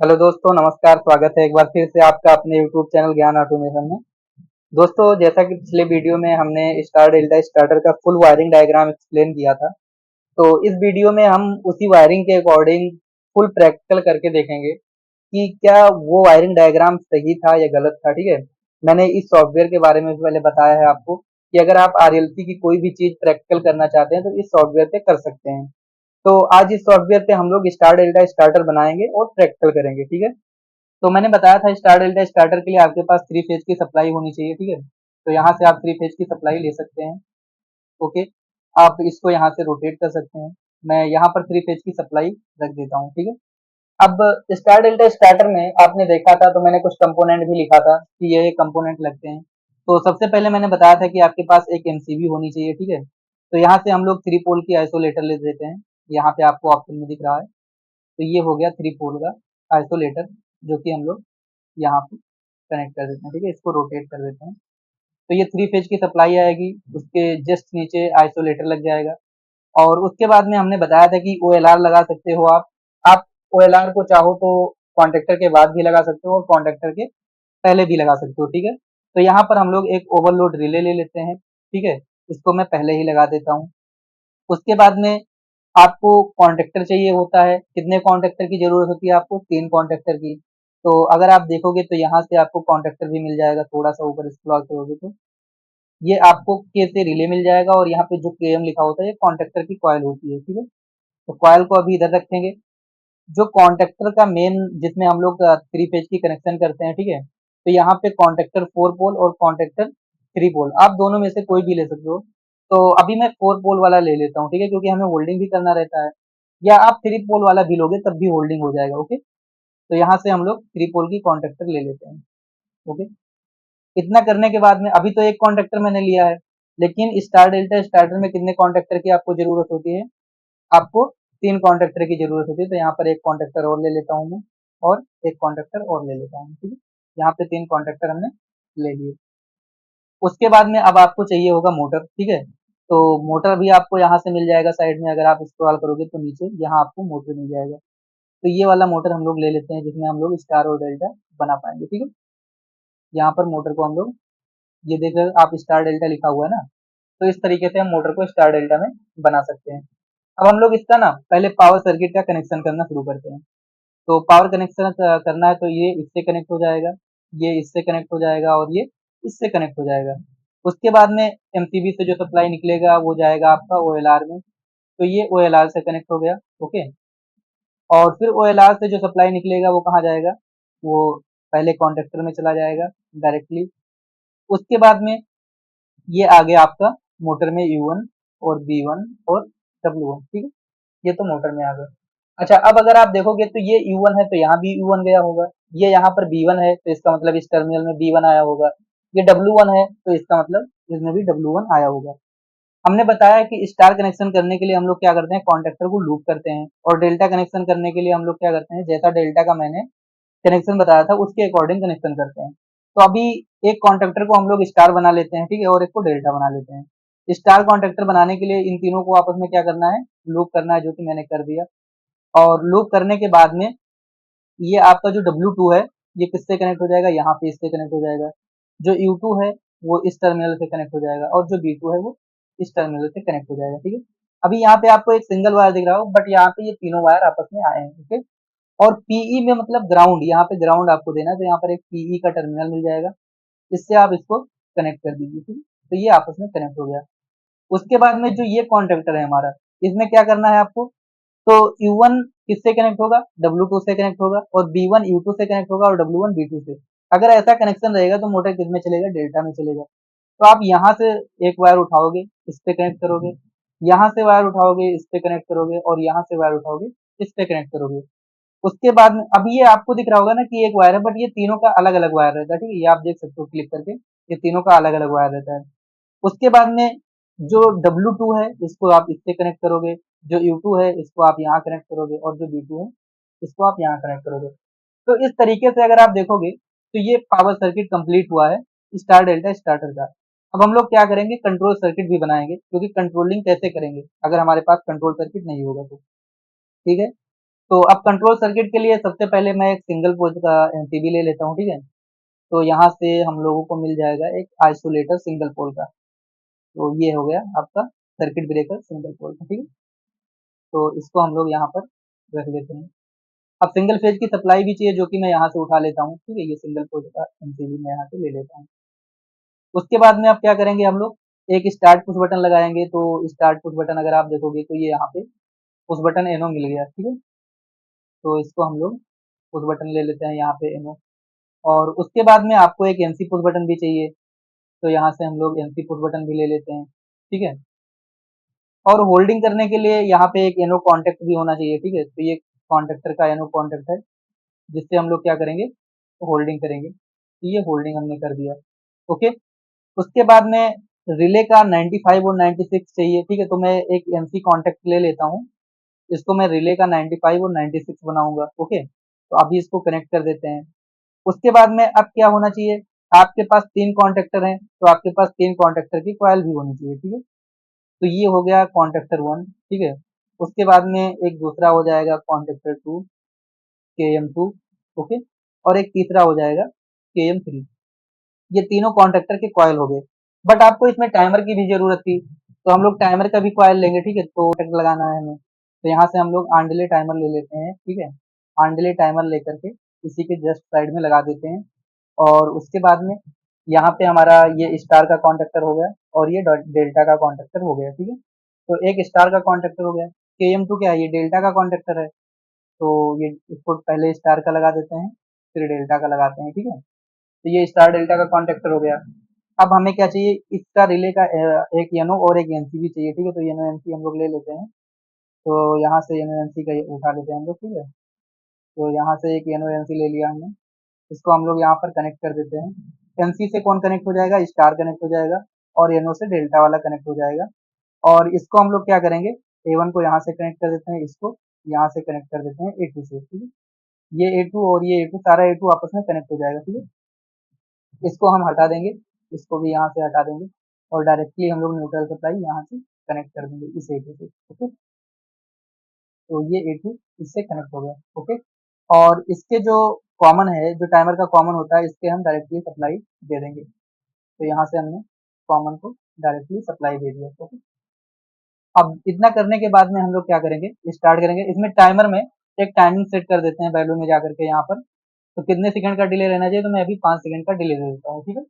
Hello दोस्तों, नमस्कार। स्वागत है एक बार फिर से आपका अपने यूट्यूब चैनल ज्ञान ऑटोमेशन में। दोस्तों, जैसा कि पिछले वीडियो में हमने स्टार डेल्टा स्टार्टर का फुल वायरिंग डायग्राम एक्सप्लेन किया था, तो इस वीडियो में हम उसी वायरिंग के अकॉर्डिंग फुल प्रैक्टिकल करके देखेंगे कि क्या वो वायरिंग डायग्राम सही था या गलत था। ठीक है, मैंने इस सॉफ्टवेयर के बारे में भी पहले बताया है आपको कि अगर आप आरएलसी की कोई भी चीज प्रैक्टिकल करना चाहते हैं तो इस सॉफ्टवेयर पे कर सकते हैं। तो आज इस सॉफ्टवेयर पे हम लोग स्टार डेल्टा स्टार्टर बनाएंगे और प्रैक्टिकल करेंगे। ठीक है, तो मैंने बताया था स्टार डेल्टा स्टार्टर के लिए आपके पास थ्री फेज की सप्लाई होनी चाहिए। ठीक है, तो यहाँ से आप थ्री फेज की सप्लाई ले सकते हैं। ओके, आप इसको यहाँ से रोटेट कर सकते हैं। मैं यहाँ पर थ्री फेज की सप्लाई रख देता हूँ। ठीक है, अब स्टार डेल्टा स्टार्टर में आपने देखा था तो मैंने कुछ कंपोनेंट भी लिखा था कि ये कंपोनेंट लगते हैं। तो सबसे पहले मैंने बताया था कि आपके पास एक एमसीबी होनी चाहिए। ठीक है, तो यहाँ से हम लोग थ्री पोल की आइसोलेटर ले देते हैं। यहाँ पे आपको ऑप्शन में दिख रहा है, तो ये हो गया थ्री पोल का आइसोलेटर, जो कि हम लोग यहाँ पे कनेक्ट कर देते हैं। ठीक है, इसको रोटेट कर देते हैं। तो ये थ्री फेज की सप्लाई आएगी, उसके जस्ट नीचे आइसोलेटर लग जाएगा। और उसके बाद में हमने बताया था कि ओएलआर लगा सकते हो आप ओएलआर को चाहो तो कॉन्ट्रेक्टर के बाद भी लगा सकते हो और कॉन्ट्रेक्टर के पहले भी लगा सकते हो। ठीक है, तो यहाँ पर हम लोग एक ओवरलोड रिले ले लेते हैं। ठीक है, इसको मैं पहले ही लगा देता हूँ। उसके बाद में आपको कॉन्ट्रैक्टर चाहिए होता है। कितने कॉन्ट्रैक्टर की जरूरत होती है आपको? तीन कॉन्ट्रैक्टर की। तो अगर आप देखोगे तो यहाँ से आपको कॉन्ट्रैक्टर भी मिल जाएगा, थोड़ा सा ऊपर स्क्रॉल करोगे तो ये आपको के से रिले मिल जाएगा। और यहाँ पे जो के एम लिखा होता है ये कॉन्ट्रैक्टर की कॉयल होती है। ठीक है, तो कॉयल को अभी इधर रखेंगे। जो कॉन्ट्रैक्टर का मेन, जिसमें हम लोग थ्री फेज की कनेक्शन करते हैं। ठीक है, तो यहाँ पे कॉन्ट्रैक्टर फोर पोल और कॉन्ट्रैक्टर थ्री पोल, आप दोनों में से कोई भी ले सकते हो। तो अभी मैं फोर पोल वाला ले लेता हूँ। ठीक है, क्योंकि हमें होल्डिंग भी करना रहता है। या आप थ्री पोल वाला भी लोगे तब भी होल्डिंग हो जाएगा। ओके, तो यहाँ से हम लोग थ्री पोल की कॉन्ट्रैक्टर ले लेते हैं। ओके, इतना करने के बाद में अभी तो एक कॉन्ट्रैक्टर मैंने लिया है, लेकिन स्टार डेल्टा स्टार्टर में कितने कॉन्ट्रैक्टर की आपको जरूरत होती है? आपको तीन कॉन्ट्रैक्टर की जरूरत होती है। तो यहाँ पर एक कॉन्ट्रैक्टर और ले लेता हूँ मैं, और एक कॉन्ट्रैक्टर और ले लेता हूँ। ठीक है, यहाँ पे तीन कॉन्ट्रैक्टर हमने ले लिए। उसके बाद में अब आपको चाहिए होगा मोटर। ठीक है, तो मोटर भी आपको यहाँ से मिल जाएगा साइड में। अगर आप स्क्रॉल करोगे तो नीचे यहाँ आपको मोटर मिल जाएगा। तो ये वाला मोटर हम लोग ले लेते हैं, जिसमें हम लोग स्टार और डेल्टा बना पाएंगे। ठीक है, यहाँ पर मोटर को हम लोग, ये देख रहे हो आप स्टार डेल्टा लिखा हुआ है ना, तो इस तरीके से हम मोटर को स्टार डेल्टा में बना सकते हैं। अब हम लोग इसका ना पहले पावर सर्किट का कनेक्शन करना शुरू करते हैं। तो पावर कनेक्शन करना है तो ये इससे कनेक्ट हो जाएगा, ये इससे कनेक्ट हो जाएगा और ये इससे कनेक्ट हो जाएगा। उसके बाद में एमसीबी से जो सप्लाई निकलेगा वो जाएगा आपका ओएलआर में। तो ये ओएलआर से कनेक्ट हो गया। ओके, और फिर ओएलआर से जो सप्लाई निकलेगा वो कहाँ जाएगा? वो पहले कॉन्ट्रेक्टर में चला जाएगा डायरेक्टली। उसके बाद में ये आ गया आपका मोटर में U1 और B1 और W1। ठीक है, ये तो मोटर में आ गया। अच्छा, अब अगर आप देखोगे तो ये U1 है तो यहाँ भी U1 गया होगा। ये यहाँ पर B1 है तो इसका मतलब इस टर्मिनल में B1 आया होगा। ये W1 है तो इसका मतलब इसमें भी W1 आया होगा। हमने बताया कि स्टार कनेक्शन करने के लिए हम लोग क्या करते हैं, कॉन्ट्रैक्टर को लूप करते हैं। और डेल्टा कनेक्शन करने के लिए हम लोग क्या करते हैं, जैसा डेल्टा का मैंने कनेक्शन बताया था उसके अकॉर्डिंग कनेक्शन करते हैं। तो अभी एक कॉन्ट्रैक्टर को हम लोग स्टार बना लेते हैं। ठीक है, और एक को डेल्टा बना लेते हैं। स्टार कॉन्ट्रैक्टर बनाने के लिए इन तीनों को आपस में क्या करना है, लूप करना है, जो कि मैंने कर दिया। और लूप करने के बाद में ये आपका जो W2 है ये किससे कनेक्ट हो जाएगा? यहाँ पे इससे कनेक्ट हो जाएगा। जो U2 है वो इस टर्मिनल से कनेक्ट हो जाएगा और जो B2 है वो इस टर्मिनल से कनेक्ट हो जाएगा। ठीक है, अभी यहाँ पे आपको एक सिंगल वायर दिख रहा हो, बट यहाँ पे ये तीनों वायर आपस में आए हैं। ओके, और पीई में मतलब ग्राउंड, यहाँ पे ग्राउंड आपको देना है तो यहाँ पर एक पीई का टर्मिनल मिल जाएगा। इससे आप इसको कनेक्ट कर दीजिए। ठीक है, तो ये आपस में कनेक्ट हो गया। उसके बाद में जो ये कॉन्ट्रैक्टर है हमारा, इसमें क्या करना है आपको? तो U1 किससे कनेक्ट होगा? W2 से कनेक्ट होगा। और B1 U2 से कनेक्ट होगा और W1 B2 से। अगर ऐसा कनेक्शन रहेगा तो मोटर किस में चलेगा? डेल्टा में चलेगा। तो आप यहाँ से एक वायर उठाओगे, इस पे कनेक्ट करोगे, यहाँ से वायर उठाओगे, इस पे कनेक्ट करोगे, और यहाँ से वायर उठाओगे, इस पे कनेक्ट करोगे। उसके बाद में अभी ये आपको दिख रहा होगा ना कि एक वायर है, बट ये तीनों का अलग अलग वायर रहता है। ठीक है, ये आप देख सकते हो क्लिक करके, ये तीनों का अलग अलग वायर रहता है। उसके बाद में जो W2 है इसको आप इससे कनेक्ट करोगे, जो U2 है इसको आप यहाँ कनेक्ट करोगे, और जो B2 है इसको आप यहाँ कनेक्ट करोगे। तो इस तरीके से अगर आप देखोगे तो ये पावर सर्किट कंप्लीट हुआ है स्टार डेल्टा स्टार्टर का। अब हम लोग क्या करेंगे, कंट्रोल सर्किट भी बनाएंगे, क्योंकि कंट्रोलिंग कैसे करेंगे अगर हमारे पास कंट्रोल सर्किट नहीं होगा तो। ठीक है, तो अब कंट्रोल सर्किट के लिए सबसे पहले मैं एक सिंगल पोल का एमसीबी ले लेता हूँ, ठीक है। तो यहाँ से हम लोगों को मिल जाएगा एक आइसोलेटर सिंगल पोल का। तो ये हो गया आपका सर्किट ब्रेकर सिंगल पोल का, ठीक है। तो इसको हम लोग यहाँ पर रख लेते हैं। अब सिंगल फेज की सप्लाई भी चाहिए, जो कि मैं यहाँ से उठा लेता हूँ, ठीक है। ये सिंगल पोल का एमसीबी मैं यहाँ से ले लेता हूँ। उसके बाद में अब क्या करेंगे हम लोग, एक स्टार्ट पुश बटन लगाएंगे। तो स्टार्ट पुश बटन अगर आप देखोगे तो ये यहाँ पे पुश बटन एनो मिल गया, ठीक है। तो इसको हम लोग पुश बटन ले लेते हैं यहाँ पे एनो। और उसके बाद में आपको एक एनसी पुश बटन भी चाहिए, तो यहाँ से हम लोग एनसी पुश बटन भी ले लेते हैं, ठीक है। और होल्डिंग करने के लिए यहाँ पे एक एनो कॉन्टेक्ट भी होना चाहिए, ठीक है। तो ये कॉन्टेक्टर का एनो कॉन्टेक्ट है, जिससे हम लोग क्या करेंगे, होल्डिंग करेंगे। तो ये होल्डिंग हमने कर दिया, ओके। उसके बाद में रिले का 95 और 96 चाहिए, ठीक है। तो मैं एक एनसी कॉन्टेक्ट ले लेता हूँ, इसको मैं रिले का 95 और 96 बनाऊंगा, ओके। तो अभी इसको कनेक्ट कर देते हैं। उसके बाद में अब क्या होना चाहिए, आपके पास 3 कॉन्टेक्टर हैं, तो आपके पास 3 कॉन्टेक्टर की कॉइल भी होनी चाहिए, ठीक है। तो ये हो गया कॉन्टेक्टर 1, ठीक है। उसके बाद में एक दूसरा हो जाएगा कॉन्टेक्टर 2, KM2, ओके। और एक तीसरा हो जाएगा KM3। ये तीनों कॉन्ट्रैक्टर के कॉयल हो गए। बट आपको इसमें टाइमर की भी जरूरत थी, तो हम लोग टाइमर का भी कॉयल लेंगे, ठीक है। तो कॉन्टैक्ट लगाना है हमें, तो यहाँ से हम लोग ऑन डिले टाइमर ले लेते हैं, ठीक है। ऑन डिले टाइमर लेकर के इसी के जस्ट साइड में लगा देते हैं। और उसके बाद में यहाँ पे हमारा ये स्टार का कॉन्ट्रैक्टर हो गया और ये डेल्टा का कॉन्ट्रैक्टर हो गया, ठीक है। तो एक स्टार का कॉन्ट्रैक्टर हो गया। KM2 क्या है, ये डेल्टा का कॉन्ट्रैक्टर है। तो ये इसको पहले स्टार का लगा देते हैं, फिर डेल्टा का लगाते हैं, ठीक है। तो ये स्टार डेल्टा का कॉन्ट्रैक्टर हो गया। अब हमें क्या चाहिए, इसका रिले का एक एनो और एक एनसी भी चाहिए, ठीक है। तो एनो एनसी हम लोग ले लेते हैं। तो यहाँ से एनो एनसी का ये उठा लेते हैं हम लोग, ठीक है। तो यहाँ से एक एनो एनसी ले लिया हमने, इसको हम लोग यहाँ पर कनेक्ट कर देते हैं। एनसी से कौन कनेक्ट हो जाएगा, स्टार कनेक्ट हो जाएगा, और एनो से डेल्टा वाला कनेक्ट हो जाएगा। और इसको हम लोग क्या करेंगे, A1 को यहाँ से कनेक्ट कर देते हैं, इसको यहाँ से कनेक्ट कर देते हैं A2 से, ठीक है। ये A2 और ये A2 सारा A2 आपस में कनेक्ट हो जाएगा, ठीक है। इसको हम हटा देंगे, इसको भी यहाँ से हटा देंगे, और डायरेक्टली हम लोग न्यूट्रल सप्लाई यहाँ से कनेक्ट कर देंगे इस A2 से, ओके। तो ये A2 इससे कनेक्ट हो गया, ओके। और इसके जो कॉमन है, जो टाइमर का कॉमन होता है, इसके हम डायरेक्टली सप्लाई दे देंगे। तो यहाँ से हमने कॉमन को डायरेक्टली सप्लाई दे दिया, ओके। अब इतना करने के बाद में हम लोग क्या करेंगे, स्टार्ट करेंगे। इसमें टाइमर में एक टाइमिंग सेट कर देते हैं वैल्यू में जाकर के यहाँ पर। तो कितने सेकंड का डिले रहना चाहिए, तो मैं अभी 5 सेकंड का डिले दे देता हूँ, ठीक है।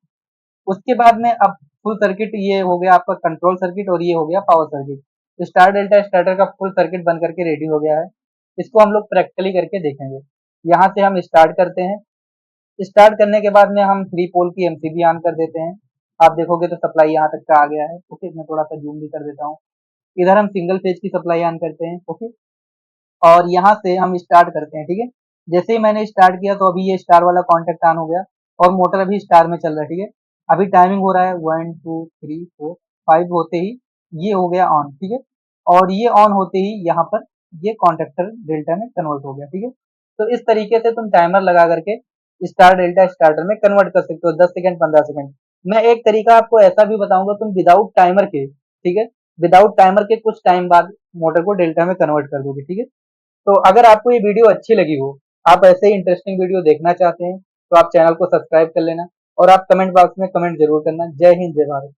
उसके बाद में अब फुल सर्किट ये हो गया आपका कंट्रोल सर्किट, और ये हो गया power circuit. Star delta starter का फुल सर्किट बन करके रेडी हो गया है। इसको हम लोग प्रैक्टिकली करके देखेंगे। यहाँ से हम स्टार्ट करते हैं। स्टार्ट करने के बाद में हम 3 पोल की एमसीबी ऑन कर देते हैं। आप देखोगे तो सप्लाई यहाँ तक का आ गया है, ओके। मैं थोड़ा सा जूम भी कर देता हूँ। इधर हम सिंगल फेज की सप्लाई ऑन करते हैं, ओके। और यहाँ से हम स्टार्ट करते हैं, ठीक है। जैसे ही मैंने स्टार्ट किया तो अभी ये स्टार वाला कॉन्टेक्ट ऑन हो गया, और मोटर अभी स्टार में चल रहा है, ठीक है। अभी टाइमिंग हो रहा है 1 2 3 4 5 होते ही ये हो गया ऑन, ठीक है। और ये ऑन होते ही यहाँ पर ये कॉन्टेक्टर डेल्टा में कन्वर्ट हो गया, ठीक है। तो इस तरीके से तुम टाइमर लगा करके स्टार डेल्टा स्टार्टर में कन्वर्ट कर सकते हो, 10 सेकंड 15 सेकंड। मैं एक तरीका आपको ऐसा भी बताऊंगा, तुम विदाउट टाइमर के, ठीक है, विदाउट टाइमर के कुछ टाइम बाद मोटर को डेल्टा में कन्वर्ट कर दोगे, ठीक है। तो अगर आपको ये वीडियो अच्छी लगी हो, आप ऐसे ही इंटरेस्टिंग वीडियो देखना चाहते हैं, तो आप चैनल को सब्सक्राइब कर लेना, और आप कमेंट बॉक्स में कमेंट जरूर करना। जय हिंद, जय भारत।